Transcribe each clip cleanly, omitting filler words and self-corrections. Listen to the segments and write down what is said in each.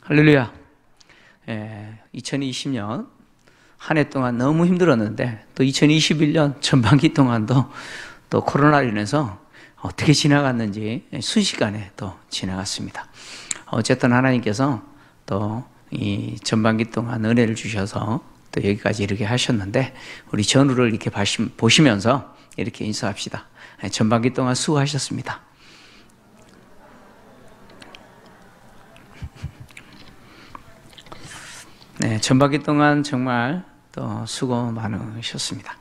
할렐루야. 2020년 한 해 동안 너무 힘들었는데 또 2021년 전반기 동안도 또 코로나로 인해서 어떻게 지나갔는지 순식간에 또 지나갔습니다. 어쨌든 하나님께서 또 이 전반기 동안 은혜를 주셔서 또 여기까지 이렇게 하셨는데 우리 전후를 이렇게 보시면서 이렇게 인사합시다. 전반기 동안 수고하셨습니다. 네, 전반기 동안 정말 또 수고 많으셨습니다.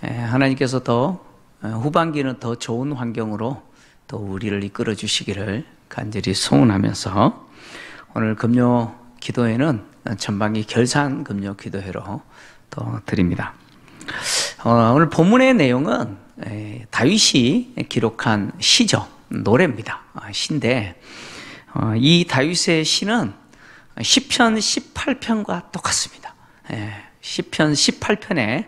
하나님께서 더 후반기는 더 좋은 환경으로 또 우리를 이끌어 주시기를 간절히 소원하면서 오늘 금요 기도회는 전반기 결산 금요 기도회로 또 드립니다. 오늘 본문의 내용은 다윗이 기록한 시죠. 노래입니다. 시인데 이 다윗의 시는 시편 18편과 똑같습니다. 시편 18편에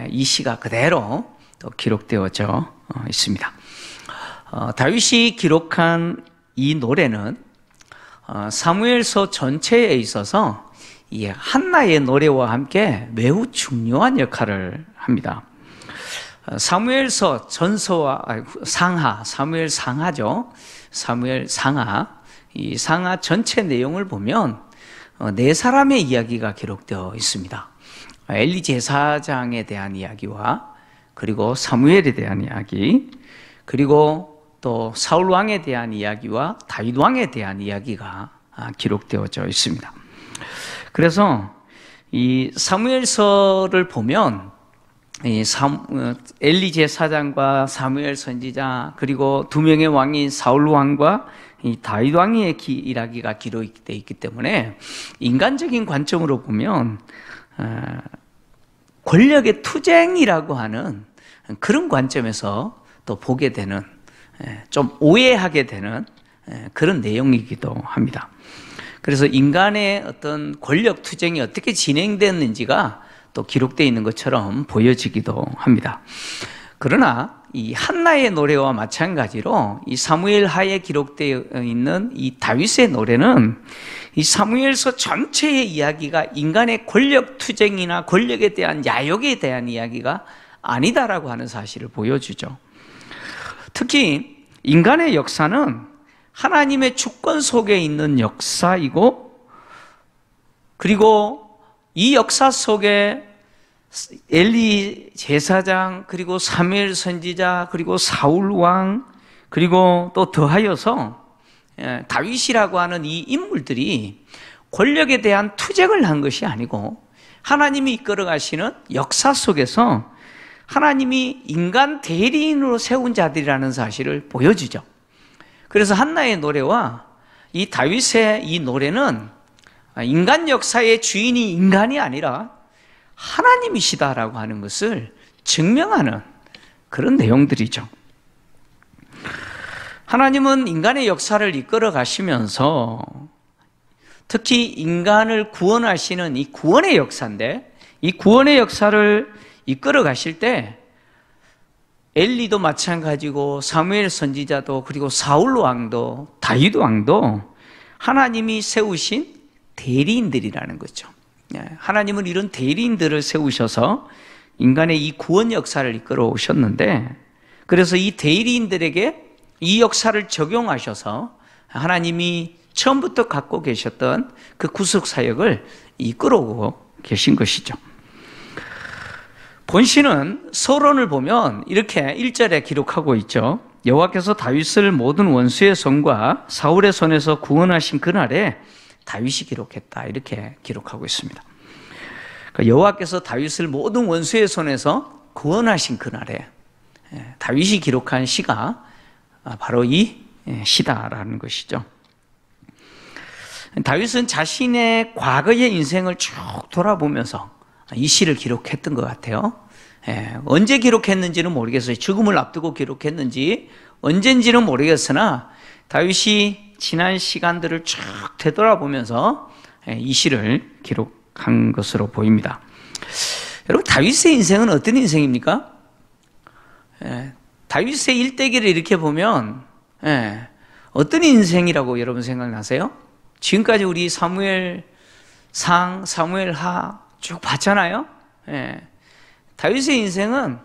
이 시가 그대로 또 기록되어져 있습니다. 다윗이 기록한 이 노래는 사무엘서 전체에 있어서 이 한나의 노래와 함께 매우 중요한 역할을 합니다. 사무엘서 전서와 상하, 사무엘 상하죠. 사무엘 상하, 이 상하 전체 내용을 보면 네 사람의 이야기가 기록되어 있습니다. 엘리 제사장에 대한 이야기와 그리고 사무엘에 대한 이야기, 그리고 또 사울 왕에 대한 이야기와 다윗 왕에 대한 이야기가 기록되어져 있습니다. 그래서 이 사무엘서를 보면 이 엘리 제사장과 사무엘 선지자 그리고 두 명의 왕인 사울 왕과 이 다윗 왕의 이야기가 기록되어 있기 때문에 인간적인 관점으로 보면 권력의 투쟁이라고 하는 그런 관점에서 또 보게 되는, 좀 오해하게 되는 그런 내용이기도 합니다. 그래서 인간의 어떤 권력 투쟁이 어떻게 진행됐는지가 또 기록되어 있는 것처럼 보여지기도 합니다. 그러나 이 한나의 노래와 마찬가지로 이 사무엘 하에 기록되어 있는 이 다윗의 노래는 이 사무엘서 전체의 이야기가 인간의 권력 투쟁이나 권력에 대한 야욕에 대한 이야기가 아니다라고 하는 사실을 보여주죠. 특히 인간의 역사는 하나님의 주권 속에 있는 역사이고, 그리고 이 역사 속에 엘리 제사장, 그리고 사무엘 선지자, 그리고 사울 왕, 그리고 또 더하여서 다윗이라고 하는 이 인물들이 권력에 대한 투쟁을 한 것이 아니고 하나님이 이끌어 가시는 역사 속에서 하나님이 인간 대리인으로 세운 자들이라는 사실을 보여주죠. 그래서 한나의 노래와 이 다윗의 이 노래는 인간 역사의 주인이 인간이 아니라 하나님이시다라고 하는 것을 증명하는 그런 내용들이죠. 하나님은 인간의 역사를 이끌어 가시면서 특히 인간을 구원하시는 이 구원의 역사인데, 이 구원의 역사를 이끌어 가실 때 엘리도 마찬가지고 사무엘 선지자도 그리고 사울 왕도 다윗 왕도 하나님이 세우신 대리인들이라는 거죠. 하나님은 이런 대리인들을 세우셔서 인간의 이 구원 역사를 이끌어 오셨는데, 그래서 이 대리인들에게 이 역사를 적용하셔서 하나님이 처음부터 갖고 계셨던 그 구속 사역을 이끌어오고 계신 것이죠. 본시는 서론을 보면 이렇게 1절에 기록하고 있죠. 여호와께서 다윗을 모든 원수의 손과 사울의 손에서 구원하신 그날에 다윗이 기록했다, 이렇게 기록하고 있습니다. 그러니까 여호와께서 다윗을 모든 원수의 손에서 구원하신 그날에 다윗이 기록한 시가 바로 이 시다라는 것이죠. 다윗은 자신의 과거의 인생을 쭉 돌아보면서 이 시를 기록했던 것 같아요. 언제 기록했는지는 모르겠어요. 죽음을 앞두고 기록했는지 언젠지는 모르겠으나 다윗이 지난 시간들을 쭉 되돌아보면서 이 시를 기록한 것으로 보입니다. 여러분, 다윗의 인생은 어떤 인생입니까? 다윗의 일대기를 이렇게 보면 어떤 인생이라고 여러분 생각나세요? 지금까지 우리 사무엘상, 사무엘하 쭉 봤잖아요. 예. 다윗의 인생은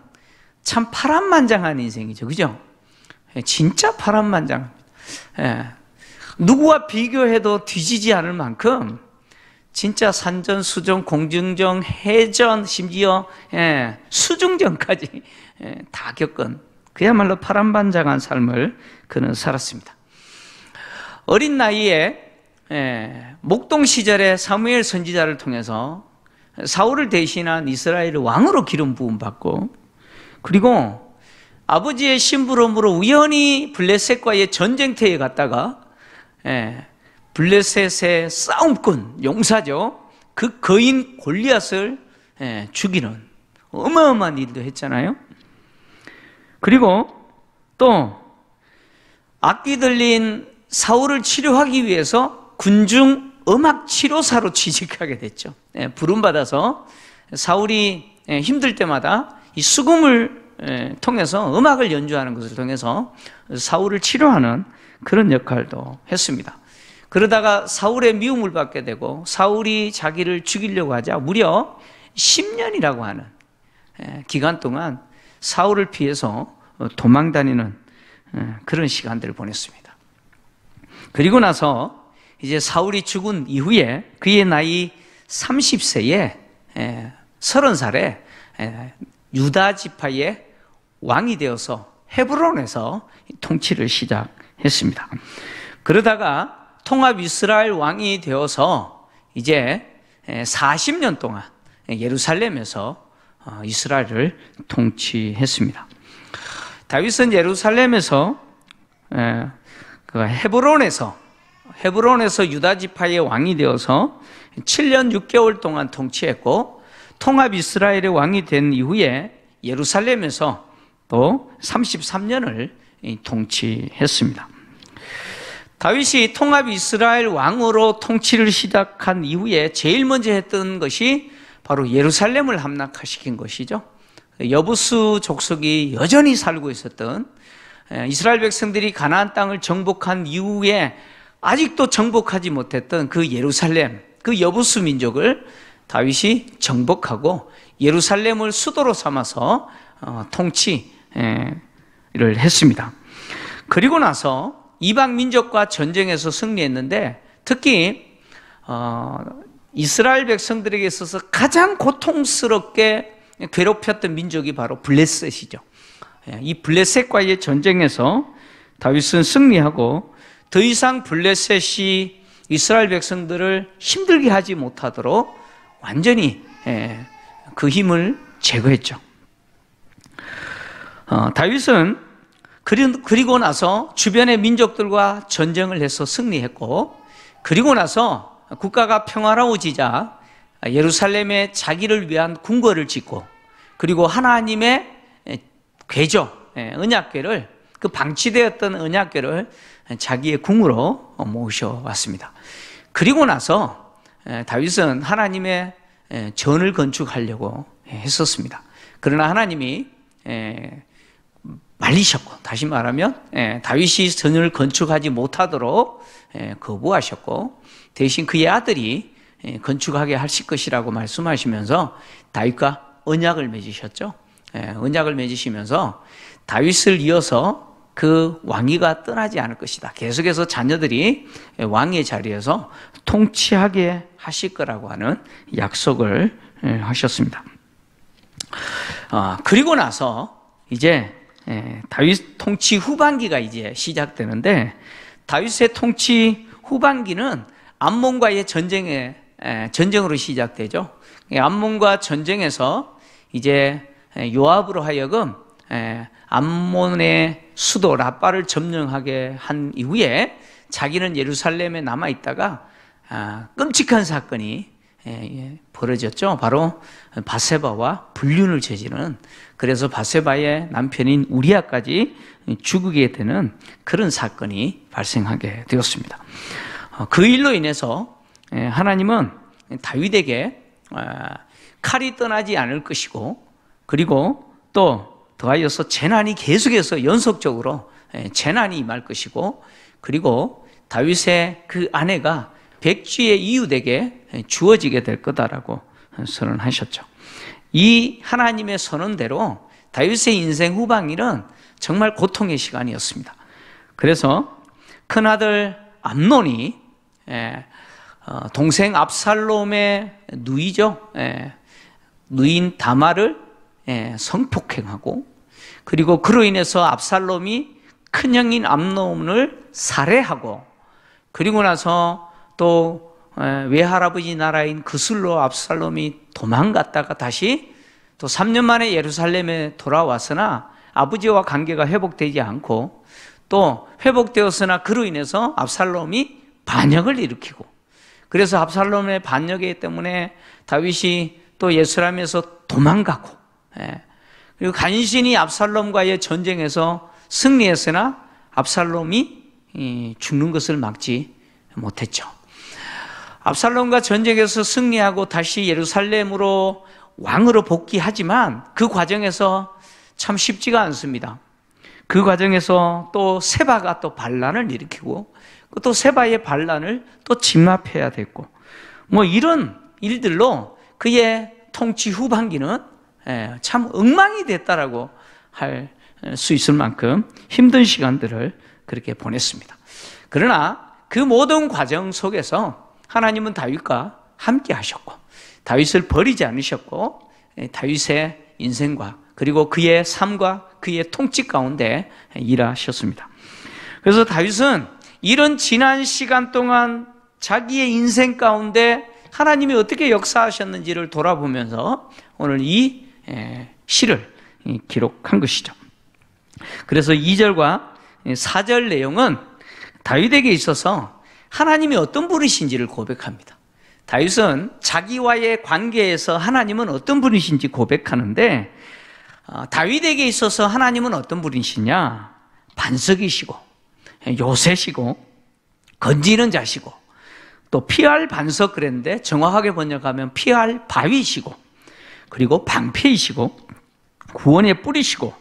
참 파란만장한 인생이죠. 그죠? 예, 진짜 파란만장. 예. 누구와 비교해도 뒤지지 않을 만큼 진짜 산전, 수전, 공중전, 해전, 심지어 수중전까지 다 겪은 그야말로 파란만장한 삶을 그는 살았습니다. 어린 나이에 목동 시절에 사무엘 선지자를 통해서 사울을 대신한 이스라엘의 왕으로 기름 부음 받고, 그리고 아버지의 심부름으로 우연히 블레셋과의 전쟁터에 갔다가 블레셋의 싸움꾼, 용사죠, 그 거인 골리앗을 죽이는 어마어마한 일도 했잖아요. 그리고 또 악기 들린 사울을 치료하기 위해서 군중 음악 치료사로 취직하게 됐죠. 부름받아서 사울이 힘들 때마다 이 수금을 통해서, 음악을 연주하는 것을 통해서 사울을 치료하는 그런 역할도 했습니다. 그러다가 사울의 미움을 받게 되고 사울이 자기를 죽이려고 하자 무려 10년이라고 하는 기간 동안 사울을 피해서 도망다니는 그런 시간들을 보냈습니다. 그리고 나서 이제 사울이 죽은 이후에 그의 나이 30세에 30살에 유다 지파의 왕이 되어서 헤브론에서 통치를 시작했습니다. 그러다가 통합 이스라엘 왕이 되어서 이제 40년 동안 예루살렘에서 이스라엘을 통치했습니다. 다윗은 예루살렘에서 헤브론에서 유다 지파의 왕이 되어서 7년 6개월 동안 통치했고, 통합 이스라엘의 왕이 된 이후에 예루살렘에서 또 33년을 통치했습니다. 다윗이 통합 이스라엘 왕으로 통치를 시작한 이후에 제일 먼저 했던 것이 바로 예루살렘을 함락시킨 것이죠. 여부수 족속이 여전히 살고 있었던, 이스라엘 백성들이 가나안 땅을 정복한 이후에 아직도 정복하지 못했던 그 예루살렘, 그 여부수 민족을 다윗이 정복하고 예루살렘을 수도로 삼아서 통치를 했습니다. 그리고 나서 이방 민족과 전쟁에서 승리했는데, 특히 이스라엘 백성들에게 있어서 가장 고통스럽게 괴롭혔던 민족이 바로 블레셋이죠. 이 블레셋과의 전쟁에서 다윗은 승리하고 더 이상 블레셋이 이스라엘 백성들을 힘들게 하지 못하도록 완전히 그 힘을 제거했죠. 다윗은 그리고 나서 주변의 민족들과 전쟁을 해서 승리했고, 그리고 나서 국가가 평화로워지자 예루살렘에 자기를 위한 궁궐을 짓고, 그리고 하나님의 궤죠, 언약궤를, 그 방치되었던 언약궤를 자기의 궁으로 모셔왔습니다. 그리고 나서 다윗은 하나님의 전을 건축하려고 했었습니다. 그러나 하나님이 말리셨고, 다시 말하면 다윗이 전을 건축하지 못하도록 거부하셨고, 대신 그의 아들이 건축하게 하실 것이라고 말씀하시면서 다윗과 언약을 맺으셨죠. 언약을 맺으시면서 다윗을 이어서 그 왕위가 떠나지 않을 것이다, 계속해서 자녀들이 왕의 자리에서 통치하게 하실 거라고 하는 약속을 하셨습니다. 그리고 나서 이제 다윗 통치 후반기가 이제 시작되는데, 다윗의 통치 후반기는 암몬과의 전쟁으로 시작되죠. 암몬과 전쟁에서 이제 요압으로 하여금 암몬의 수도 라빠를 점령하게 한 이후에 자기는 예루살렘에 남아 있다가 끔찍한 사건이 벌어졌죠. 바로 바세바와 불륜을 저지르는, 그래서 바세바의 남편인 우리아까지 죽게 되는 그런 사건이 발생하게 되었습니다. 그 일로 인해서 하나님은 다윗에게 칼이 떠나지 않을 것이고, 그리고 또 더하여서 재난이 계속해서 연속적으로 재난이 임할 것이고, 그리고 다윗의 그 아내가 백쥐의 이웃에게 주어지게 될 거다라고 선언하셨죠. 이 하나님의 선언대로 다윗의 인생 후반기는 정말 고통의 시간이었습니다. 그래서 큰아들 암논이 동생 압살롬의 누이죠. 누인 다말을 성폭행하고, 그리고 그로 인해서 압살롬이 큰형인 암논을 살해하고, 그리고 나서 또 외할아버지 나라인 그슬로 압살롬이 도망갔다가 다시 또 3년 만에 예루살렘에 돌아왔으나 아버지와 관계가 회복되지 않고, 또 회복되었으나 그로 인해서 압살롬이 반역을 일으키고, 그래서 압살롬의 반역 때문에 다윗이 또 예루살렘에서 도망가고, 그리고 간신히 압살롬과의 전쟁에서 승리했으나 압살롬이 죽는 것을 막지 못했죠. 압살롬과 전쟁에서 승리하고 다시 예루살렘으로 왕으로 복귀하지만 그 과정에서 참 쉽지가 않습니다. 그 과정에서 또 세바가 또 반란을 일으키고, 또 세바의 반란을 또 진압해야 됐고, 뭐 이런 일들로 그의 통치 후반기는 참 엉망이 됐다라고 할 수 있을 만큼 힘든 시간들을 그렇게 보냈습니다. 그러나 그 모든 과정 속에서 하나님은 다윗과 함께 하셨고, 다윗을 버리지 않으셨고, 다윗의 인생과 그리고 그의 삶과 그의 통치 가운데 일하셨습니다. 그래서 다윗은 이런 지난 시간 동안 자기의 인생 가운데 하나님이 어떻게 역사하셨는지를 돌아보면서 오늘 이 시를 기록한 것이죠. 그래서 2절과 4절 내용은 다윗에게 있어서 하나님이 어떤 분이신지를 고백합니다. 다윗은 자기와의 관계에서 하나님은 어떤 분이신지 고백하는데, 다윗에게 있어서 하나님은 어떤 분이시냐? 반석이시고 요새시고 건지는 자시고, 또 피할 반석 그랬는데 정확하게 번역하면 피할 바위시고, 그리고 방패이시고 구원의 뿌리시고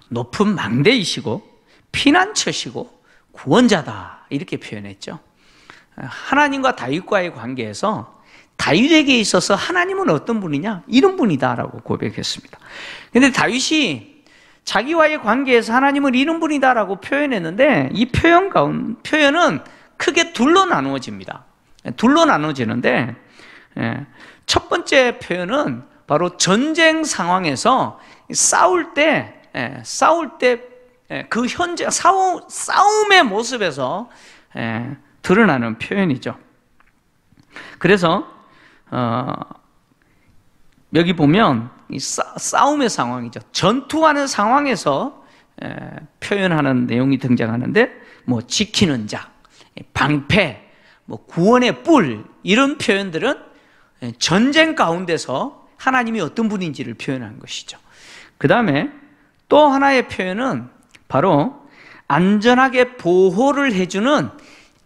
높은 망대이시고 피난처시고 구원자다, 이렇게 표현했죠. 하나님과 다윗과의 관계에서 다윗에게 있어서 하나님은 어떤 분이냐? 이런 분이다라고 고백했습니다. 그런데 다윗이 자기와의 관계에서 하나님은 이런 분이다라고 표현했는데, 이 표현은 크게 둘로 나누어집니다. 둘로 나누어지는데, 첫 번째 표현은 바로 전쟁 상황에서 싸울 때 그 현재 싸움의 모습에서 드러나는 표현이죠. 그래서 여기 보면 이 싸움의 상황이죠. 전투하는 상황에서 표현하는 내용이 등장하는데, 뭐 지키는 자, 방패, 뭐 구원의 뿔, 이런 표현들은 전쟁 가운데서 하나님이 어떤 분인지를 표현한 것이죠. 그 다음에 또 하나의 표현은 바로 안전하게 보호를 해주는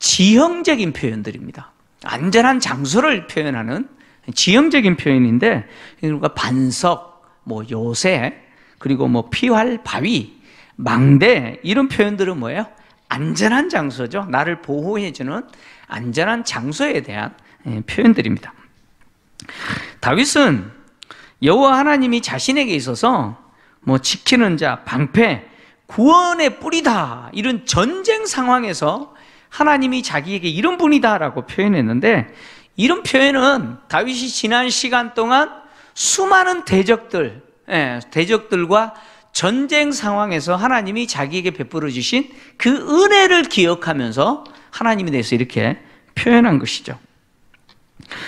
지형적인 표현들입니다. 안전한 장소를 표현하는 지형적인 표현인데, 그러니까 반석, 뭐 요새, 그리고 뭐 피할 바위, 망대, 이런 표현들은 뭐예요? 안전한 장소죠. 나를 보호해주는 안전한 장소에 대한 표현들입니다. 다윗은 여호와 하나님이 자신에게 있어서 뭐 지키는 자, 방패, 구원의 뿌리다, 이런 전쟁 상황에서 하나님이 자기에게 이런 분이다라고 표현했는데, 이런 표현은 다윗이 지난 시간 동안 수많은 대적들과 전쟁 상황에서 하나님이 자기에게 베풀어 주신 그 은혜를 기억하면서 하나님에 대해서 이렇게 표현한 것이죠.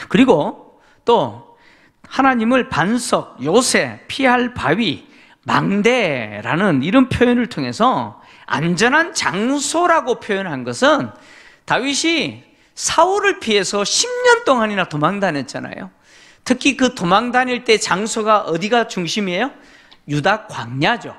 그리고 또 하나님을 반석, 요새, 피할 바위, 망대라는 이런 표현을 통해서 안전한 장소라고 표현한 것은, 다윗이 사울을 피해서 10년 동안이나 도망 다녔잖아요. 특히 그 도망 다닐 때 장소가 어디가 중심이에요? 유다 광야죠.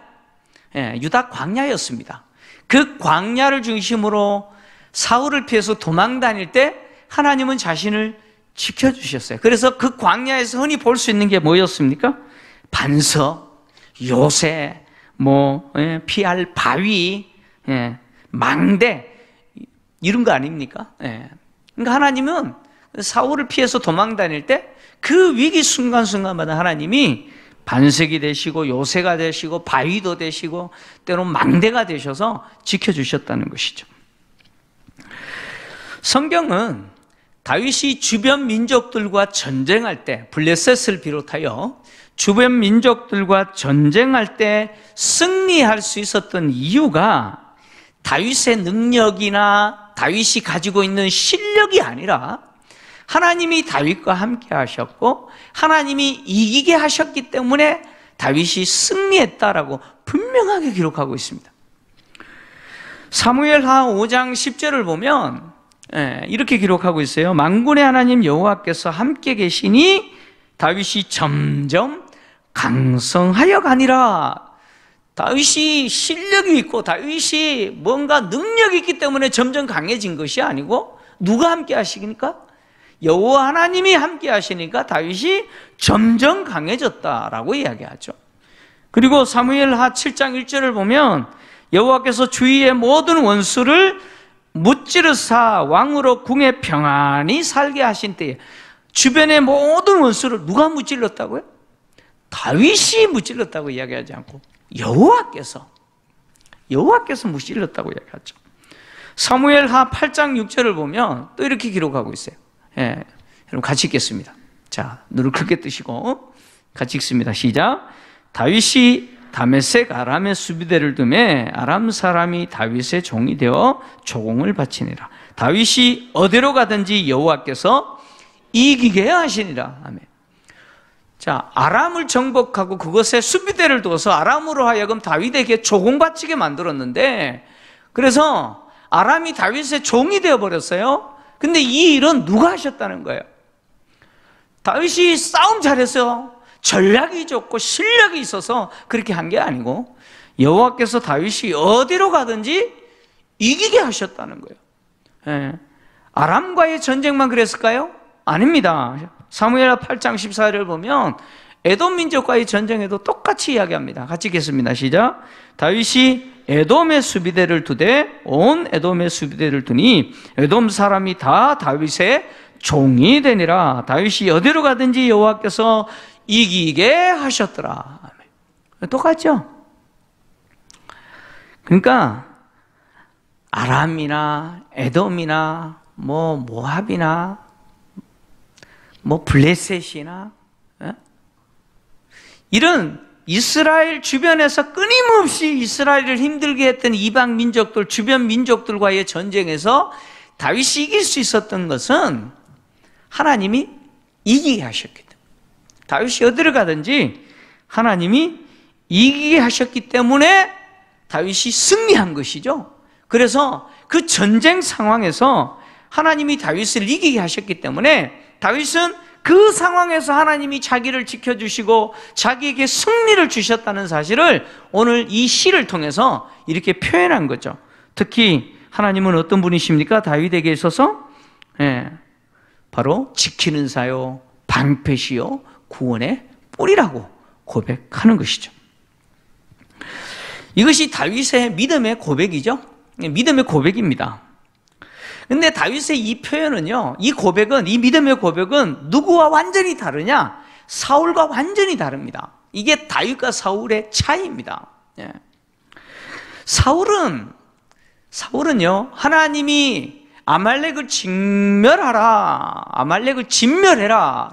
유다 광야였습니다. 그 광야를 중심으로 사울을 피해서 도망 다닐 때 하나님은 자신을 지켜주셨어요. 그래서 그 광야에서 흔히 볼 수 있는 게 뭐였습니까? 반석, 요새, 뭐 피할 바위, 망대, 이런 거 아닙니까? 그러니까 하나님은 사울을 피해서 도망 다닐 때 그 위기 순간순간마다 하나님이 반석이 되시고 요새가 되시고 바위도 되시고 때로는 망대가 되셔서 지켜주셨다는 것이죠. 성경은 다윗이 주변 민족들과 전쟁할 때, 블레셋을 비롯하여 주변 민족들과 전쟁할 때 승리할 수 있었던 이유가 다윗의 능력이나 다윗이 가지고 있는 실력이 아니라 하나님이 다윗과 함께 하셨고 하나님이 이기게 하셨기 때문에 다윗이 승리했다라고 분명하게 기록하고 있습니다. 사무엘하 5장 10절을 보면 이렇게 기록하고 있어요. 만군의 하나님 여호와께서 함께 계시니 다윗이 점점 강성하여 가니라. 다윗이 실력이 있고 다윗이 뭔가 능력이 있기 때문에 점점 강해진 것이 아니고 누가 함께 하시니까? 여호와 하나님이 함께 하시니까 다윗이 점점 강해졌다라고 이야기하죠. 그리고 사무엘하 7장 1절을 보면 여호와께서 주위의 모든 원수를 무찌르사 왕으로 궁에 평안히 살게 하신 때에 주변의 모든 원수를 누가 무찔렀다고요? 다윗이 무찔렀다고 이야기하지 않고 여호와께서 무찔렀다고 이야기하죠. 사무엘하 8장 6절을 보면 또 이렇게 기록하고 있어요. 여러분 같이 읽겠습니다. 자, 눈을 크게 뜨시고 같이 읽습니다. 시작. 다윗이 다메섹 아람의 수비대를 두매 아람 사람이 다윗의 종이 되어 조공을 바치니라. 다윗이 어디로 가든지 여호와께서 이기게 하시니라. 아멘. 자, 아람을 정복하고 그것에 수비대를 두어서 아람으로 하여금 다윗에게 조공 바치게 만들었는데 그래서 아람이 다윗의 종이 되어버렸어요. 근데 이 일은 누가 하셨다는 거예요? 다윗이 싸움 잘했어요. 전략이 좋고 실력이 있어서 그렇게 한 게 아니고 여호와께서 다윗이 어디로 가든지 이기게 하셨다는 거예요. 아람과의 전쟁만 그랬을까요? 아닙니다. 사무엘하 8장 14절을 보면 에돔 민족과의 전쟁에도 똑같이 이야기합니다. 같이 읽겠습니다. 시작. 다윗이 에돔의 수비대를 두되 온 에돔의 수비대를 두니 에돔 사람이 다 다윗의 종이 되니라. 다윗이 어디로 가든지 여호와께서 이기게 하셨더라. 똑같죠? 그러니까 아람이나 에돔이나 모압이나 블레셋이나 이런 이스라엘 주변에서 끊임없이 이스라엘을 힘들게 했던 이방 민족들, 주변 민족들과의 전쟁에서 다윗이 이길 수 있었던 것은 하나님이 이기게 하셨기 때문에, 다윗이 어디를 가든지 하나님이 이기게 하셨기 때문에 다윗이 승리한 것이죠. 그래서 그 전쟁 상황에서 하나님이 다윗을 이기게 하셨기 때문에 다윗은 그 상황에서 하나님이 자기를 지켜주시고 자기에게 승리를 주셨다는 사실을 오늘 이 시를 통해서 이렇게 표현한 거죠. 특히 하나님은 어떤 분이십니까? 다윗에게 있어서 바로 지키는 사요, 방패시요, 구원의 뿌리라고 고백하는 것이죠. 이것이 다윗의 믿음의 고백이죠. 믿음의 고백입니다. 근데 다윗의 이 표현은요, 이 고백은, 이 믿음의 고백은 누구와 완전히 다르냐? 사울과 완전히 다릅니다. 이게 다윗과 사울의 차이입니다. 사울은요, 하나님이 아말렉을 진멸해라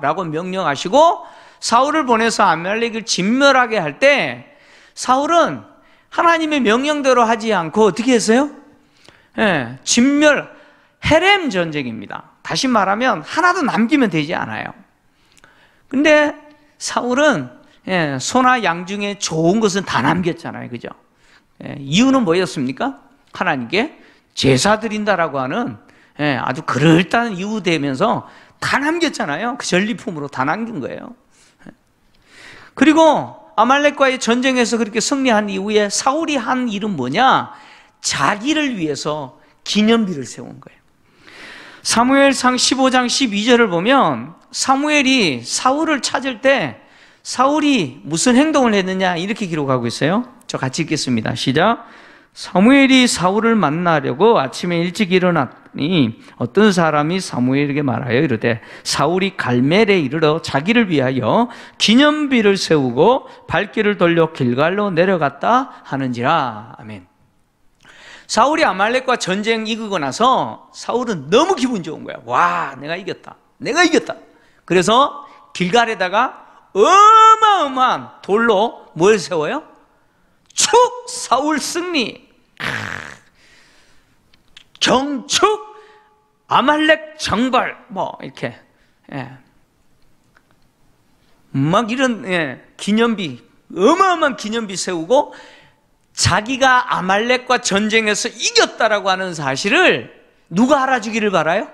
라고 명령하시고 사울을 보내서 아말렉을 진멸하게 할 때 사울은 하나님의 명령대로 하지 않고 어떻게 했어요? 헤렘 전쟁입니다. 다시 말하면 하나도 남기면 되지 않아요. 근데 사울은 소나 양 중에 좋은 것은 다 남겼잖아요. 그죠? 이유는 뭐였습니까? 하나님께 제사 드린다라고 하는 아주 그럴듯한 이유 되면서 다 남겼잖아요. 그 전리품으로 다 남긴 거예요. 그리고 아말렉과의 전쟁에서 그렇게 승리한 이후에 사울이 한 일은 뭐냐? 자기를 위해서 기념비를 세운 거예요. 사무엘상 15장 12절을 보면 사무엘이 사울을 찾을 때 사울이 무슨 행동을 했느냐 이렇게 기록하고 있어요. 저 같이 읽겠습니다. 시작. 사무엘이 사울을 만나려고 아침에 일찍 일어났더니 어떤 사람이 사무엘에게 말하여 이르되 사울이 갈멜에 이르러 자기를 위하여 기념비를 세우고 발길을 돌려 길갈로 내려갔다 하는지라. 아멘. 사울이 아말렉과 전쟁 이기고 나서 사울은 너무 기분 좋은 거야. 와, 내가 이겼다. 내가 이겼다. 그래서 길갈에다가 어마어마한 돌로 뭘 세워요? 축 사울 승리, 경축 아말렉 정벌, 뭐 이렇게 막 이런 기념비, 어마어마한 기념비 세우고 자기가 아말렉과 전쟁에서 이겼다라고 하는 사실을 누가 알아주기를 바라요?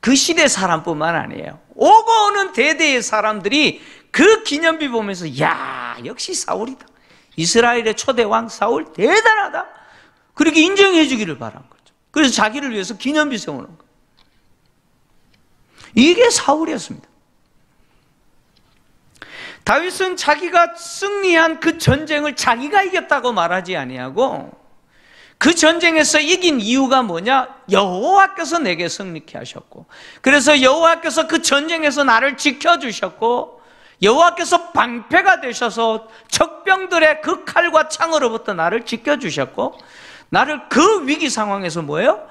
그 시대 사람뿐만 아니에요. 오고 오는 대대의 사람들이 그 기념비 보면서 야, 역시 사울이다. 이스라엘의 초대 왕 사울 대단하다. 그렇게 인정해 주기를 바란 거죠. 그래서 자기를 위해서 기념비 세우는 거예요. 이게 사울이었습니다. 다윗은 자기가 승리한 그 전쟁을 자기가 이겼다고 말하지 아니하고 그 전쟁에서 이긴 이유가 뭐냐? 여호와께서 내게 승리케 하셨고, 그래서 여호와께서 그 전쟁에서 나를 지켜주셨고, 여호와께서 방패가 되셔서 적병들의 그 칼과 창으로부터 나를 지켜주셨고, 나를 그 위기 상황에서 뭐예요?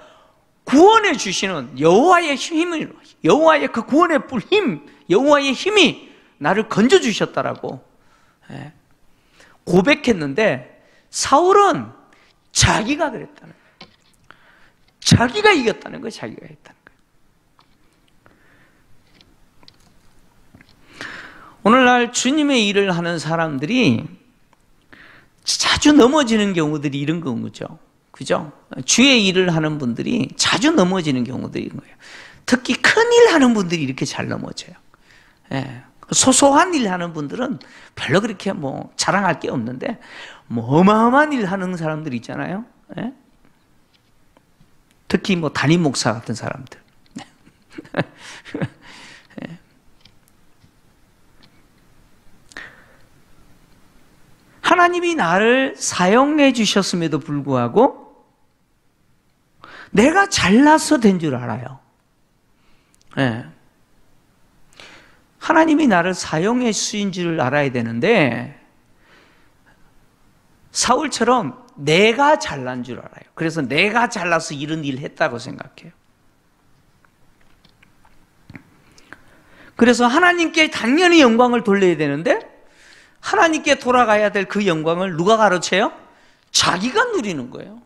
구원해 주시는 여호와의 힘을, 여호와의 그 구원의 힘, 여호와의 힘이 나를 건져주셨다라고 고백했는데, 사울은 자기가 그랬다는 거예요. 자기가 이겼다는 거예요. 자기가 했다는 거예요. 오늘날 주님의 일을 하는 사람들이 자주 넘어지는 경우들이 이런 거죠. 그죠? 주의 일을 하는 분들이 자주 넘어지는 경우들이 있는 거예요. 특히 큰 일 하는 분들이 이렇게 잘 넘어져요. 소소한 일 하는 분들은 별로 그렇게 뭐 자랑할 게 없는데, 뭐 어마어마한 일 하는 사람들 있잖아요. 특히 뭐 담임 목사 같은 사람들. 하나님이 나를 사용해 주셨음에도 불구하고 내가 잘나서 된 줄 알아요. 하나님이 나를 사용해 주신 줄 알아야 되는데, 사울처럼 내가 잘난 줄 알아요. 그래서 내가 잘나서 이런 일을 했다고 생각해요. 그래서 하나님께 당연히 영광을 돌려야 되는데, 하나님께 돌아가야 될 그 영광을 누가 가로채요? 자기가 누리는 거예요.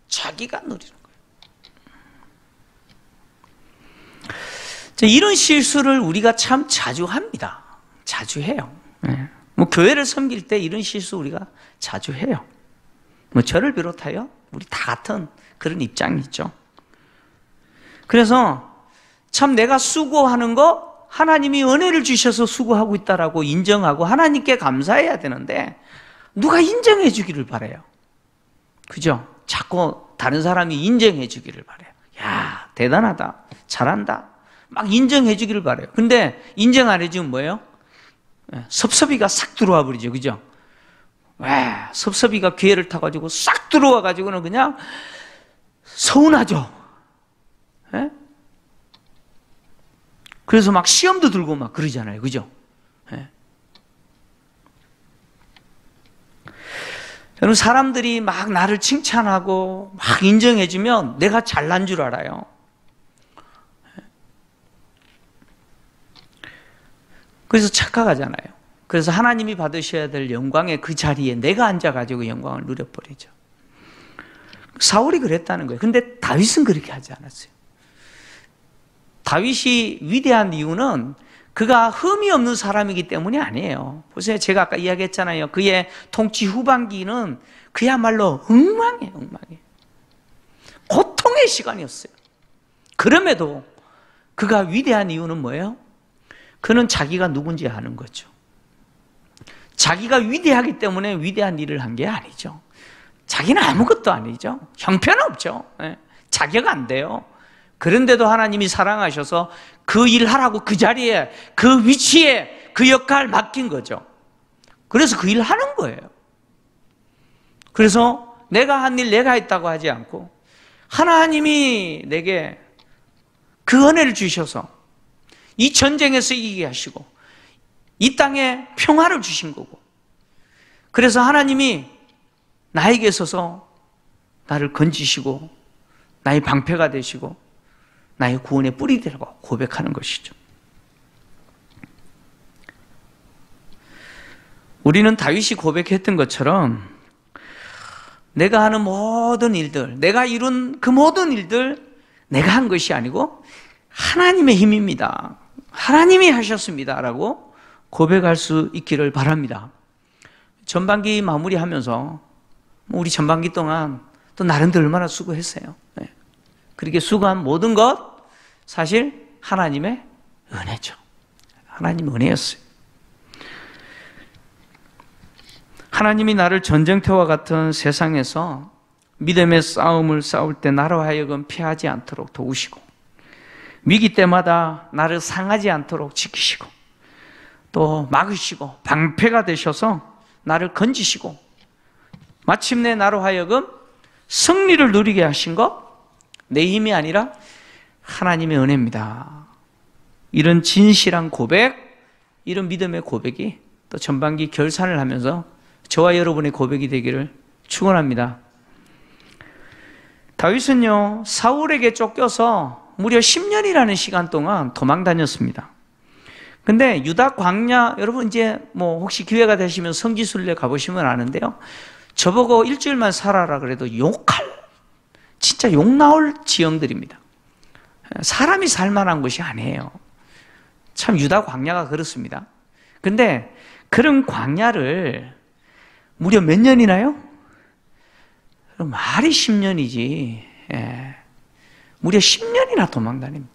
자기가 누리는 거예요. 이런 실수를 우리가 참 자주 합니다. 자주 해요. 뭐 교회를 섬길 때 이런 실수 우리가 자주 해요. 뭐 저를 비롯하여 우리 다 같은 그런 입장이죠. 그래서 참 내가 수고하는 거 하나님이 은혜를 주셔서 수고하고 있다라고 인정하고 하나님께 감사해야 되는데, 누가 인정해 주기를 바라요. 그죠? 자꾸 다른 사람이 인정해 주기를 바라요. 야, 대단하다, 잘한다, 막 인정해 주기를 바라요. 근데 인정 안 해주면 뭐예요? 섭섭이가 싹 들어와 버리죠. 그죠? 왜 섭섭이가 기회를 타가지고 싹 들어와 가지고는 그냥 서운하죠. 그래서 막 시험도 들고 막 그러잖아요. 그죠? 여러분, 사람들이 막 나를 칭찬하고 막 인정해주면 내가 잘난 줄 알아요. 그래서 착각하잖아요. 그래서 하나님이 받으셔야 될 영광의 그 자리에 내가 앉아가지고 영광을 누려버리죠. 사울이 그랬다는 거예요. 근데 다윗은 그렇게 하지 않았어요. 다윗이 위대한 이유는 그가 흠이 없는 사람이기 때문이 아니에요. 보세요. 제가 아까 이야기했잖아요. 그의 통치 후반기는 그야말로 엉망이에요. 엉망이에요. 고통의 시간이었어요. 그럼에도 그가 위대한 이유는 뭐예요? 그는 자기가 누군지 아는 거죠. 자기가 위대하기 때문에 위대한 일을 한 게 아니죠. 자기는 아무것도 아니죠. 형편없죠. 자격 안 돼요. 그런데도 하나님이 사랑하셔서 그 일 하라고 그 자리에, 그 위치에 그 역할 맡긴 거죠. 그래서 그 일 하는 거예요. 그래서 내가 한 일 내가 했다고 하지 않고 하나님이 내게 그 은혜를 주셔서 이 전쟁에서 이기게 하시고 이 땅에 평화를 주신 거고, 그래서 하나님이 나에게 있어서 나를 건지시고 나의 방패가 되시고 나의 구원의 뿌리 되라고 고백하는 것이죠. 우리는 다윗이 고백했던 것처럼 내가 하는 모든 일들, 내가 이룬 그 모든 일들 내가 한 것이 아니고 하나님의 힘입니다. 하나님이 하셨습니다 라고 고백할 수 있기를 바랍니다. 전반기 마무리하면서 우리 전반기 동안 또 나름대로 얼마나 수고했어요. 그렇게 수고한 모든 것 사실 하나님의 은혜죠. 하나님의 은혜였어요. 하나님이 나를 전쟁터와 같은 세상에서 믿음의 싸움을 싸울 때 나로 하여금 피하지 않도록 도우시고, 위기 때마다 나를 상하지 않도록 지키시고, 또 막으시고 방패가 되셔서 나를 건지시고 마침내 나로 하여금 승리를 누리게 하신 것, 내 힘이 아니라 하나님의 은혜입니다. 이런 진실한 고백, 이런 믿음의 고백이 또 전반기 결산을 하면서 저와 여러분의 고백이 되기를 축원합니다. 다윗은요, 사울에게 쫓겨서 무려 10년이라는 시간 동안 도망 다녔습니다. 근데 유다 광야, 여러분 이제 뭐 혹시 기회가 되시면 성지순례 가보시면 아는데요, 저보고 일주일만 살아라 그래도 진짜 욕 나올 지형들입니다. 사람이 살만한 곳이 아니에요. 참 유다 광야가 그렇습니다. 근데 그런 광야를 무려 몇 년이나요? 말이 10년이지. 무려 10년이나 도망 다닙니다.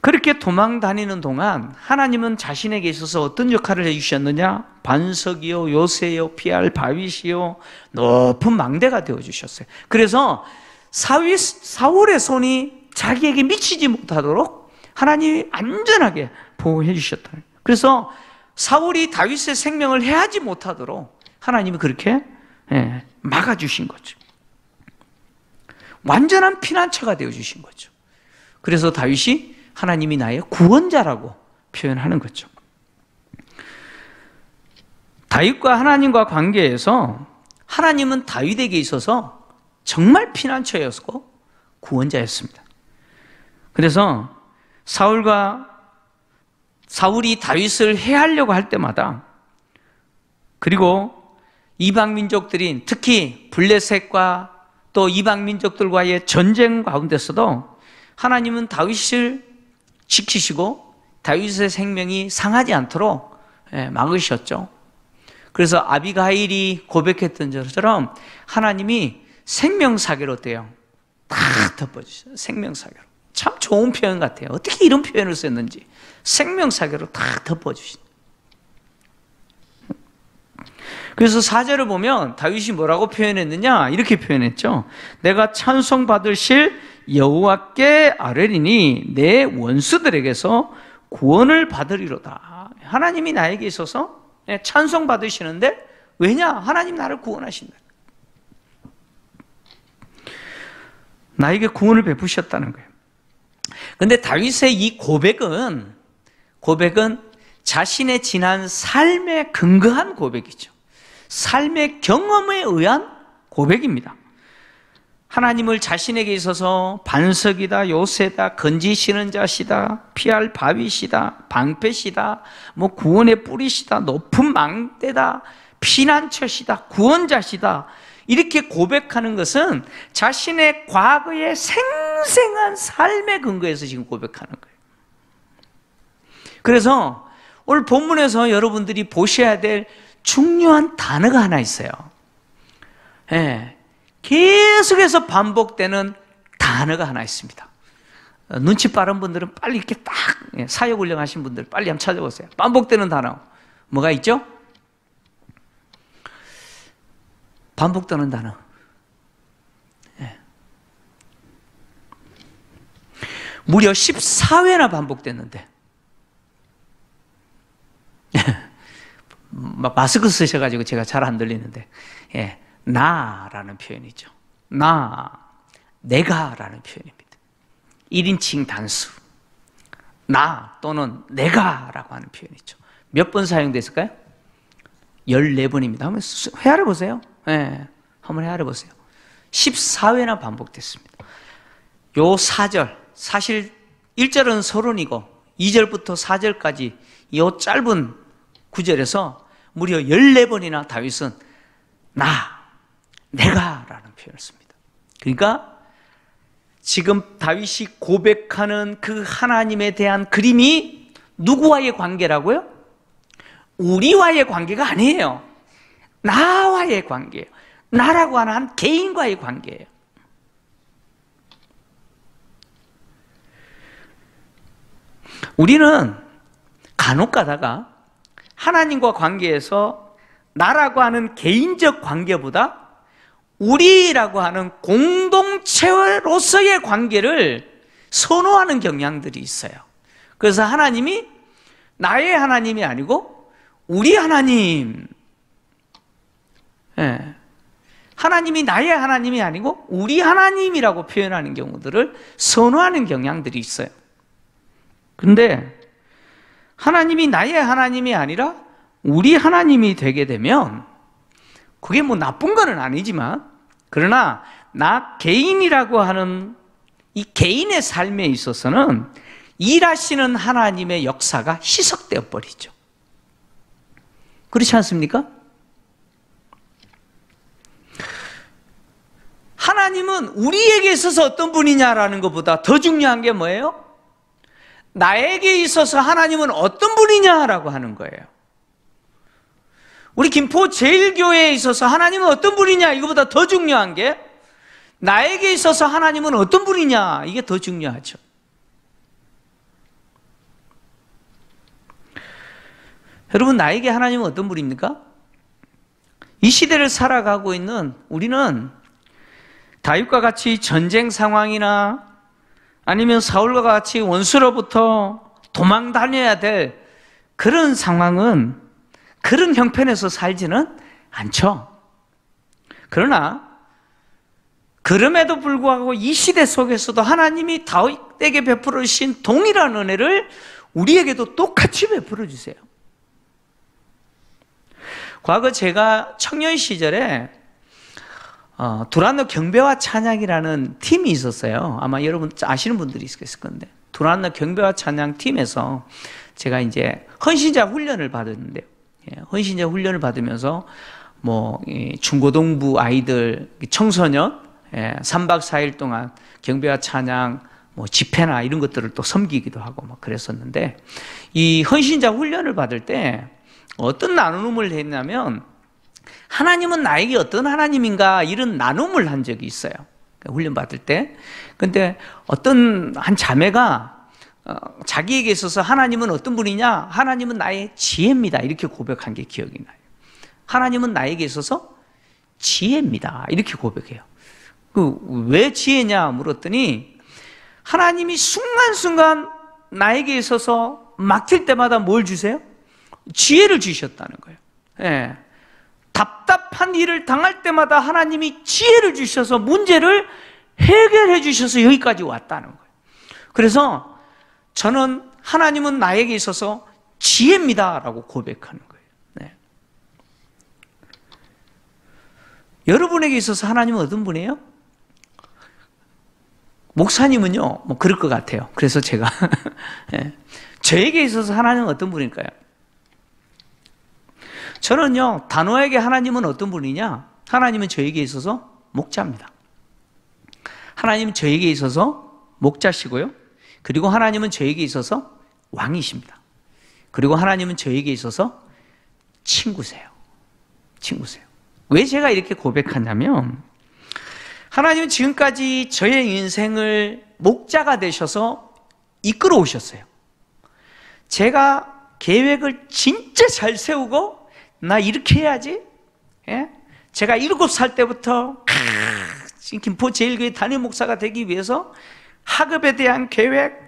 그렇게 도망 다니는 동안 하나님은 자신에게 있어서 어떤 역할을 해주셨느냐? 반석이요, 요새요, 피할 바위시요, 높은 망대가 되어주셨어요. 그래서 사울의 손이 자기에게 미치지 못하도록 하나님이 안전하게 보호해 주셨다. 그래서 사울이 다윗의 생명을 해하지 못하도록 하나님이 그렇게 막아주신 거죠. 완전한 피난처가 되어주신 거죠. 그래서 다윗이 하나님이 나의 구원자라고 표현하는 거죠. 다윗과 하나님과 관계에서 하나님은 다윗에게 있어서 정말 피난처였고 구원자였습니다. 그래서 사울이 다윗을 해하려고 할 때마다, 그리고 이방 민족들인 특히 블레셋과 또 이방 민족들과의 전쟁 가운데서도 하나님은 다윗을 지키시고 다윗의 생명이 상하지 않도록 막으셨죠. 그래서 아비가일이 고백했던 것처럼 하나님이 생명사계로 대요. 다 덮어주셔요. 생명사계로. 참 좋은 표현 같아요. 어떻게 이런 표현을 썼는지. 생명사계로 다 덮어주신다. 그래서 4절을 보면 다윗이 뭐라고 표현했느냐? 이렇게 표현했죠. 내가 찬송받으실 여호와께 아뢰리니 내 원수들에게서 구원을 받으리로다. 하나님이 나에게 있어서 찬송받으시는데, 왜냐? 하나님 나를 구원하신다. 나에게 구원을 베푸셨다는 거예요. 그런데 다윗의 이 고백은 자신의 지난 삶에 근거한 고백이죠. 삶의 경험에 의한 고백입니다. 하나님을 자신에게 있어서 반석이다, 요새다, 건지시는 자시다, 피할 바위시다, 방패시다, 구원의 뿌리시다, 높은 망대다, 피난처시다, 구원자시다, 이렇게 고백하는 것은 자신의 과거의 생생한 삶의 근거에서 지금 고백하는 거예요. 그래서 오늘 본문에서 여러분들이 보셔야 될 중요한 단어가 하나 있어요. 계속해서 반복되는 단어가 하나 있습니다. 눈치 빠른 분들은 빨리 이렇게 딱, 사역훈련 하신 분들 빨리 한번 찾아보세요. 반복되는 단어 뭐가 있죠? 반복되는 단어. 무려 14회나 반복됐는데 마스크 쓰셔가지고 제가 잘 안 들리는데, 예, 나라는 표현이죠. 내가라는 표현입니다. 1인칭 단수. 나 또는 내가라고 하는 표현이죠. 몇 번 사용됐을까요? 14번입니다. 한번 헤아려 보세요. 예, 한번 헤아려 보세요. 14회나 반복됐습니다. 요 4절, 사실 1절은 서론이고 2절부터 4절까지 이 짧은 구절에서 무려 14번이나 다윗은 내가라는 표현을 씁니다. 그러니까 지금 다윗이 고백하는 그 하나님에 대한 그림이 누구와의 관계라고요? 우리와의 관계가 아니에요. 나와의 관계예요. 나라고 하는 한 개인과의 관계예요. 우리는 간혹 가다가 하나님과 관계에서 나라고 하는 개인적 관계보다 우리라고 하는 공동체로서의 관계를 선호하는 경향들이 있어요. 그래서 하나님이 나의 하나님이 아니고 우리 하나님, 예, 하나님이 나의 하나님이 아니고 우리 하나님이라고 표현하는 경우들을 선호하는 경향들이 있어요. 근데 하나님이 나의 하나님이 아니라 우리 하나님이 되게 되면 그게 뭐 나쁜 건 아니지만, 그러나 나 개인이라고 하는 이 개인의 삶에 있어서는 일하시는 하나님의 역사가 희석되어 버리죠. 그렇지 않습니까? 하나님은 우리에게 있어서 어떤 분이냐라는 것보다 더 중요한 게 뭐예요? 나에게 있어서 하나님은 어떤 분이냐라고 하는 거예요. 우리 김포 제일교회에 있어서 하나님은 어떤 분이냐, 이거보다 더 중요한 게 나에게 있어서 하나님은 어떤 분이냐, 이게 더 중요하죠. 여러분, 나에게 하나님은 어떤 분입니까? 이 시대를 살아가고 있는 우리는 다윗과 같이 전쟁 상황이나 아니면 사울과 같이 원수로부터 도망 다녀야 될 그런 상황은, 그런 형편에서 살지는 않죠. 그러나 그럼에도 불구하고 이 시대 속에서도 하나님이 다윗에게 베풀어 주신 동일한 은혜를 우리에게도 똑같이 베풀어 주세요. 과거 제가 청년 시절에 두란노 경배와 찬양이라는 팀이 있었어요. 아마 여러분 아시는 분들이 있을 건데, 두란노 경배와 찬양 팀에서 제가 이제 헌신자 훈련을 받았는데요. 헌신자 훈련을 받으면서 중고등부 아이들, 청소년 3박 4일 동안 경배와 찬양, 집회나 이런 것들을 또 섬기기도 하고 막 그랬었는데, 이 헌신자 훈련을 받을 때 어떤 나눔을 했냐면, 하나님은 나에게 어떤 하나님인가, 이런 나눔을 한 적이 있어요. 훈련 받을 때. 근데 어떤 한 자매가 자기에게 있어서 하나님은 어떤 분이냐? 하나님은 나의 지혜입니다. 이렇게 고백한 게 기억이 나요. 하나님은 나에게 있어서 지혜입니다. 이렇게 고백해요. 왜 지혜냐 물었더니, 하나님이 순간순간 나에게 있어서 막힐 때마다 뭘 주세요? 지혜를 주셨다는 거예요. 예. 답답한 일을 당할 때마다 하나님이 지혜를 주셔서 문제를 해결해 주셔서 여기까지 왔다는 거예요. 그래서 저는 하나님은 나에게 있어서 지혜입니다 라고 고백하는 거예요. 네. 여러분에게 있어서 하나님은 어떤 분이에요? 목사님은요, 그럴 것 같아요. 그래서 제가 네. 저에게 있어서 하나님은 어떤 분일까요? 저는요, 단호하게 하나님은 어떤 분이냐? 하나님은 저에게 있어서 목자입니다. 하나님은 저에게 있어서 목자시고요. 그리고 하나님은 저에게 있어서 왕이십니다. 그리고 하나님은 저에게 있어서 친구세요. 친구세요. 왜 제가 이렇게 고백하냐면, 하나님은 지금까지 저의 인생을 목자가 되셔서 이끌어 오셨어요. 제가 계획을 진짜 잘 세우고, 나 이렇게 해야지. 예? 제가 7살 때부터 김포 제일교회 담임 목사가 되기 위해서 학업에 대한 계획,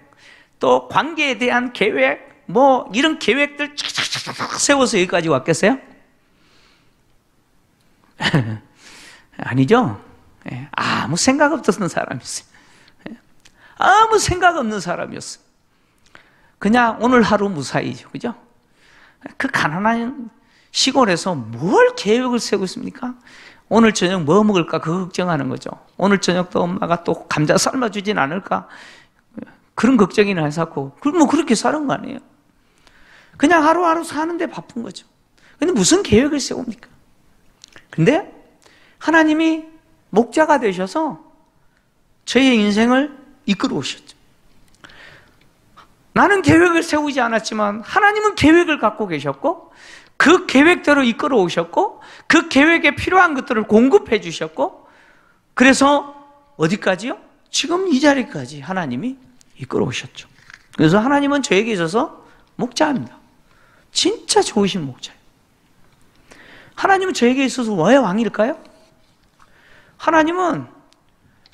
또 관계에 대한 계획, 이런 계획들 쫙쫙쫙 세워서 여기까지 왔겠어요? 아니죠? 아무 생각 없었던 사람이었어요. 아무 생각 없는 사람이었어요. 그냥 오늘 하루 무사히죠. 그죠? 그 가난한 시골에서 뭘 계획을 세우고 있습니까? 오늘 저녁 뭐 먹을까 그거 걱정하는 거죠. 오늘 저녁도 엄마가 또 감자 삶아주진 않을까 그런 걱정이나 해서고 뭐 그렇게 사는 거 아니에요. 그냥 하루하루 사는데 바쁜 거죠. 근데 무슨 계획을 세웁니까? 근데 하나님이 목자가 되셔서 저의 인생을 이끌어 오셨죠. 나는 계획을 세우지 않았지만 하나님은 계획을 갖고 계셨고 그 계획대로 이끌어 오셨고 그 계획에 필요한 것들을 공급해 주셨고 그래서 어디까지요? 지금 이 자리까지 하나님이 이끌어 오셨죠. 그래서 하나님은 저에게 있어서 목자입니다. 진짜 좋으신 목자예요. 하나님은 저에게 있어서 왜 왕일까요? 하나님은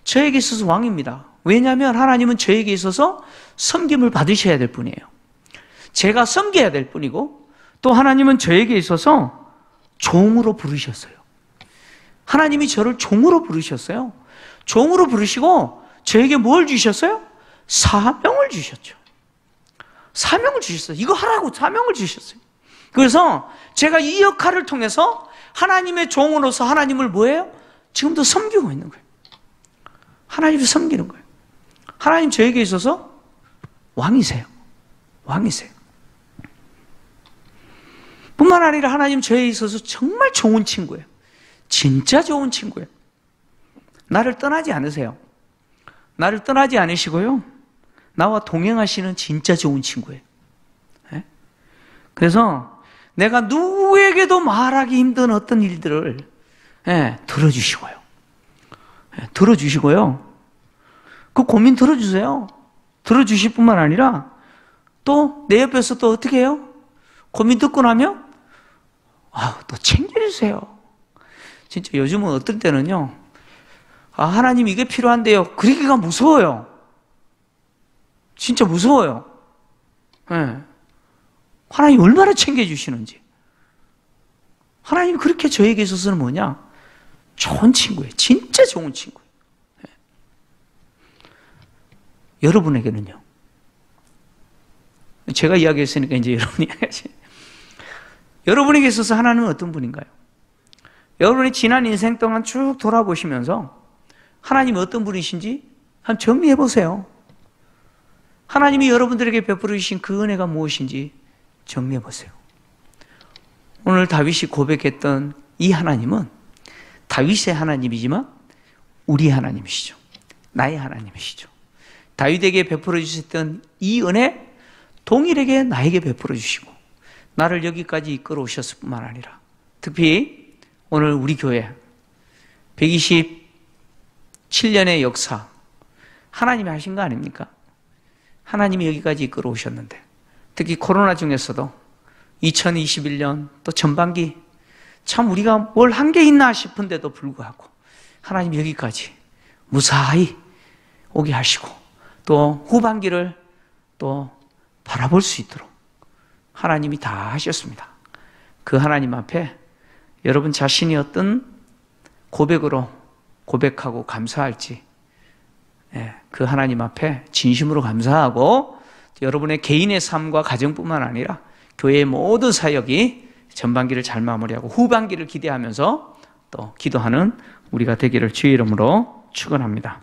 저에게 있어서 왕입니다. 왜냐하면 하나님은 저에게 있어서 섬김을 받으셔야 될 분이에요. 제가 섬겨야 될 분이고 또 하나님은 저에게 있어서 종으로 부르셨어요. 하나님이 저를 종으로 부르셨어요. 종으로 부르시고 저에게 뭘 주셨어요? 사명을 주셨죠. 사명을 주셨어요. 이거 하라고 사명을 주셨어요. 그래서 제가 이 역할을 통해서 하나님의 종으로서 하나님을 뭐예요? 지금도 섬기고 있는 거예요. 하나님을 섬기는 거예요. 하나님 저에게 있어서 왕이세요. 왕이세요. 뿐만 아니라 하나님 저에게 있어서 정말 좋은 친구예요. 진짜 좋은 친구예요. 나를 떠나지 않으세요. 나를 떠나지 않으시고요. 나와 동행하시는 진짜 좋은 친구예요. 네? 그래서 내가 누구에게도 말하기 힘든 어떤 일들을 들어주시고요. 들어주시고요. 그 고민 들어주세요. 들어주실 뿐만 아니라 또 내 옆에서 또 어떻게 해요? 고민 듣고 나면 또 챙겨주세요. 진짜 요즘은 어떤 때는요. 하나님 이게 필요한데요. 그러기가 무서워요. 진짜 무서워요. 하나님 얼마나 챙겨주시는지. 하나님 그렇게 저에게 있어서는 뭐냐? 좋은 친구예요. 진짜 좋은 친구예요. 여러분에게는요? 제가 이야기했으니까 이제 여러분이 이야기하세요. 여러분에게 있어서 하나님은 어떤 분인가요? 여러분이 지난 인생 동안 쭉 돌아보시면서 하나님이 어떤 분이신지 한번 정리해 보세요. 하나님이 여러분들에게 베풀어 주신 그 은혜가 무엇인지 정리해 보세요. 오늘 다윗이 고백했던 이 하나님은 다윗의 하나님이지만 우리 하나님이시죠. 나의 하나님이시죠. 다윗에게 베풀어 주셨던 이 은혜 동일하게 나에게 베풀어 주시고 나를 여기까지 이끌어 오셨을 뿐만 아니라 특히 오늘 우리 교회 127년의 역사 하나님이 하신 거 아닙니까? 하나님이 여기까지 이끌어 오셨는데 특히 코로나 중에서도 2021년 또 전반기 참 우리가 뭘 한 게 있나 싶은데도 불구하고 하나님이 여기까지 무사히 오게 하시고 또 후반기를 또 바라볼 수 있도록 하나님이 다 하셨습니다. 그 하나님 앞에 여러분 자신이 어떤 고백으로 고백하고 감사할지 그 하나님 앞에 진심으로 감사하고 여러분의 개인의 삶과 가정뿐만 아니라 교회의 모든 사역이 전반기를 잘 마무리하고 후반기를 기대하면서 또 기도하는 우리가 되기를 주의 이름으로 축원합니다.